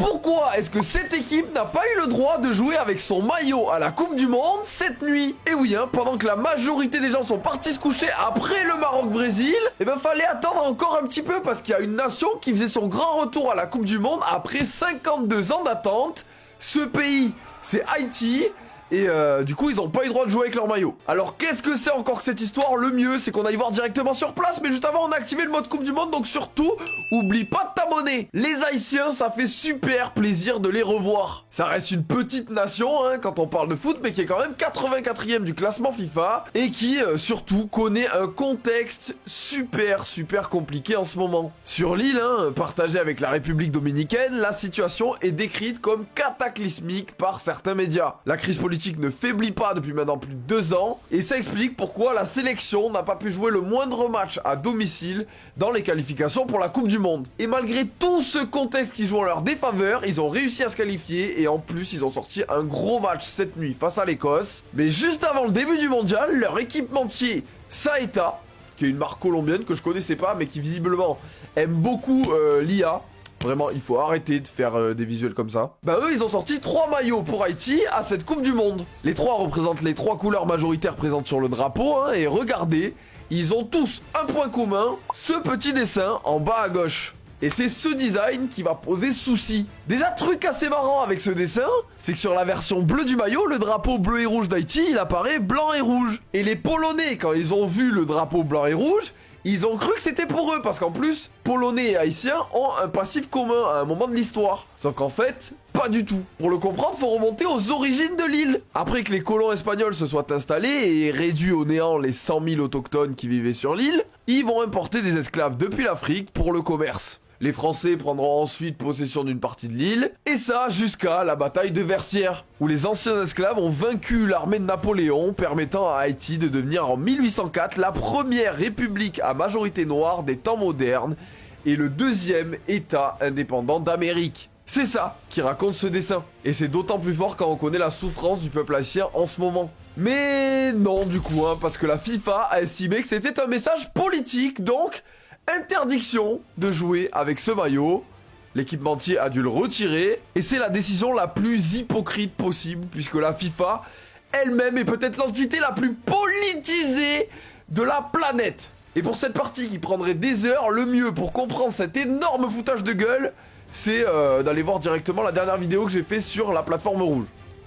Pourquoi est-ce que cette équipe n'a pas eu le droit de jouer avec son maillot à la Coupe du Monde cette nuit? Et oui, hein, pendant que la majorité des gens sont partis se coucher après le Maroc-Brésil, eh ben fallait attendre encore un petit peu parce qu'il y a une nation qui faisait son grand retour à la Coupe du Monde après 52 ans d'attente. Ce pays, c'est Haïti. Et du coup, ils n'ont pas eu le droit de jouer avec leur maillot. Alors, qu'est-ce que c'est encore que cette histoire? Le mieux, c'est qu'on aille voir directement sur place. Mais juste avant, on a activé le mode Coupe du Monde. Donc surtout, oublie pas de t'abonner. Les Haïtiens, ça fait super plaisir de les revoir. Ça reste une petite nation, hein, quand on parle de foot, mais qui est quand même 84e du classement FIFA. Et qui, surtout, connaît un contexte super compliqué en ce moment. Sur l'île, hein, partagée avec la République dominicaine, la situation est décrite comme cataclysmique par certains médias. La crise politique ne faiblit pas depuis maintenant plus de 2 ans, et ça explique pourquoi la sélection n'a pas pu jouer le moindre match à domicile dans les qualifications pour la Coupe du Monde. Et malgré tout ce contexte qui joue en leur défaveur, ils ont réussi à se qualifier, et en plus ils ont sorti un gros match cette nuit face à l'Écosse. Mais juste avant le début du mondial, leur équipementier Saeta, qui est une marque colombienne que je connaissais pas, mais qui visiblement aime beaucoup l'IA. Vraiment, il faut arrêter de faire des visuels comme ça. Bah eux, ils ont sorti 3 maillots pour Haïti à cette Coupe du Monde. Les 3 représentent les 3 couleurs majoritaires présentes sur le drapeau, hein, et regardez, ils ont tous un point commun, ce petit dessin en bas à gauche. Et c'est ce design qui va poser souci. Déjà, truc assez marrant avec ce dessin, c'est que sur la version bleue du maillot, le drapeau bleu et rouge d'Haïti, il apparaît blanc et rouge. Et les Polonais, quand ils ont vu le drapeau blanc et rouge, ils ont cru que c'était pour eux, parce qu'en plus, Polonais et Haïtiens ont un passif commun à un moment de l'histoire. Sauf qu'en fait, pas du tout. Pour le comprendre, faut remonter aux origines de l'île. Après que les colons espagnols se soient installés et réduit au néant les 100 000 autochtones qui vivaient sur l'île, ils vont importer des esclaves depuis l'Afrique pour le commerce. Les Français prendront ensuite possession d'une partie de l'île, et ça jusqu'à la bataille de Versières, où les anciens esclaves ont vaincu l'armée de Napoléon, permettant à Haïti de devenir en 1804 la première république à majorité noire des temps modernes, et le deuxième état indépendant d'Amérique. C'est ça qui raconte ce dessin, et c'est d'autant plus fort quand on connaît la souffrance du peuple haïtien en ce moment. Mais non du coup, hein, parce que la FIFA a estimé que c'était un message politique, donc interdiction de jouer avec ce maillot. L'équipementier a dû le retirer, et c'est la décision la plus hypocrite possible, puisque la FIFA elle-même est peut-être l'entité la plus politisée de la planète. Et pour cette partie qui prendrait des heures, le mieux pour comprendre cet énorme foutage de gueule, c'est d'aller voir directement la dernière vidéo que j'ai fait sur la plateforme rouge,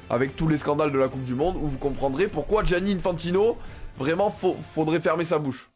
avec tous les scandales de la Coupe du Monde, où vous comprendrez pourquoi Gianni Infantino, vraiment faudrait fermer sa bouche.